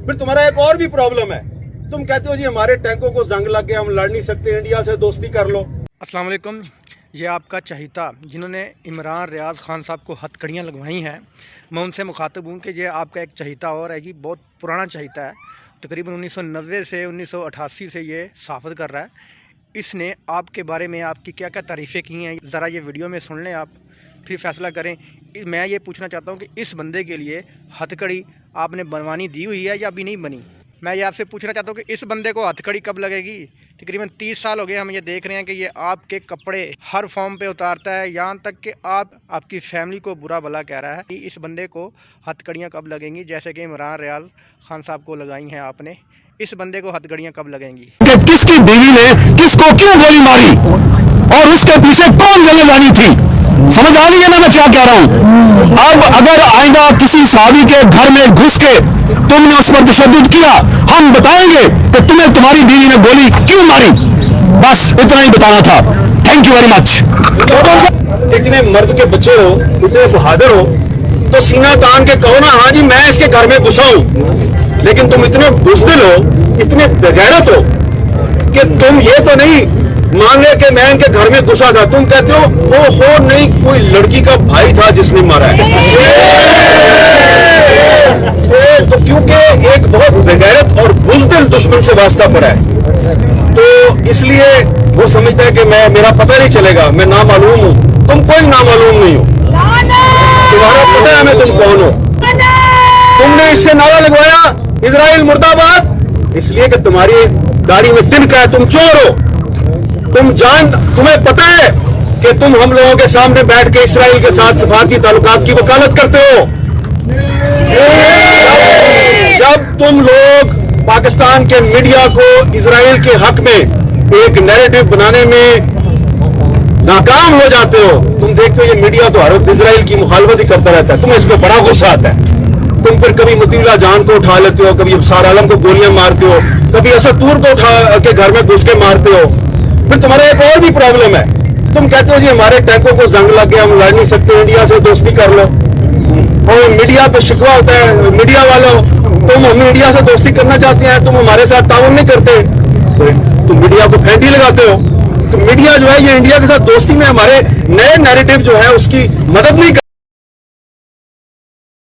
फिर तुम्हारा एक और भी प्रॉब्लम है, तुम कहते हो जी हमारे टैंकों को जंग लग गया, हम लड़ नहीं सकते, इंडिया से दोस्ती कर लो। अस्सलाम वालेकुम। ये आपका चहीता जिन्होंने इमरान रियाज खान साहब को हथकड़ियाँ लगवाई हैं, मैं उनसे मुखातब हूँ कि ये आपका एक चहीता और है जी, बहुत पुराना चहीता है, तकरीबन 1990 से 1988 से ये सहाफ़त कर रहा है। इसने आपके बारे में आपकी क्या क्या तारीफ़ें की हैं, ज़रा ये वीडियो में सुन लें, आप फिर फैसला करें। मैं ये पूछना चाहता हूँ कि इस बंदे के लिए हथकड़ी आपने बनवानी दी हुई है या अभी नहीं बनी। मैं ये आपसे पूछना चाहता हूँ कि इस बंदे को हथकड़ी कब लगेगी। तकरीबन 30 साल हो गए हम ये देख रहे हैं कि ये आपके कपड़े हर फॉर्म पे उतारता है, यहाँ तक कि आपकी फैमिली को बुरा भला कह रहा है कि इस बंदे को हथकड़ियाँ कब लगेंगी, जैसे कि इमरान रियाज खान साहब को लगाई हैं आपने। इस बंदे को हथकड़ियाँ कब लगेंगी? कि किसकी बीवी ने किसको क्यों गोली मारी और उसके पीछे कौन जिम्मेदारी थी। समझ आ रही है ना मैं क्या कह रहा हूँ। अब अगर आइंदा किसी सहाबी के घर में घुस के तुमने उस पर तशद्दुद किया, हम बताएंगे कि तुम्हें तुम्हारी बीवी ने गोली क्यों मारी। बस इतना ही बताना था। Thank you very much. इतने मर्द के बच्चे हो, इतने बहादुर हो, तो सीना तान के कहो ना, हाँ जी मैं इसके घर में घुसा हूं। लेकिन तुम इतने बुज़दिल हो, इतने बेगैरत हो कि तुम ये तो नहीं मान लिया कि मैं इनके घर में घुसा था, तुम कहते हो वो हो नहीं, कोई लड़की का भाई था जिसने मारा है। तो क्योंकि एक बहुत बेगैरत और बुज़दिल दुश्मन से वास्ता पड़ा है, तो इसलिए वो समझता है कि मेरा पता नहीं चलेगा, मैं नामालूम हूं। तुम कोई नामालूम नहीं हो, तुम्हारा पता है मैं तुम कौन हो। तुमने इससे नारा लगवाया इजराइल मुर्दाबाद, इसलिए कि तुम्हारी दाढ़ी में तिनका है, तुम चोर हो। तुम्हें पता है कि तुम हम लोगों के सामने बैठ के इस्राइल के साथ सफारती ताल्लुकात की वकालत करते हो। जब तुम लोग पाकिस्तान के मीडिया को इजराइल के हक में एक नैरेटिव बनाने में नाकाम हो जाते हो, तुम देखते हो ये मीडिया तो हर वक्त इजराइल की मुखालफत ही करता रहता है, तुम्हें इस पर बड़ा गुस्सा आता है। तुम फिर कभी मुतीला जान को उठा लेते हो, कभी अबसार आलम को गोलियां मारते हो, कभी असद तूर को उठा के घर में घुस के मारते हो। फिर तुम्हारा एक और भी प्रॉब्लम है, तुम कहते हो जी हमारे टैंकों को जंग लग गया, हम लड़ नहीं सकते, इंडिया से दोस्ती कर लो। और मीडिया पे शिकवा होता है, मीडिया वालों तुम हम इंडिया से दोस्ती करना चाहते हैं, तुम हमारे साथ ताउन नहीं करते, तो तुम मीडिया को फेंटी लगाते हो। तो मीडिया जो है ये इंडिया के साथ दोस्ती में हमारे नए नैरेटिव जो है उसकी मदद नहीं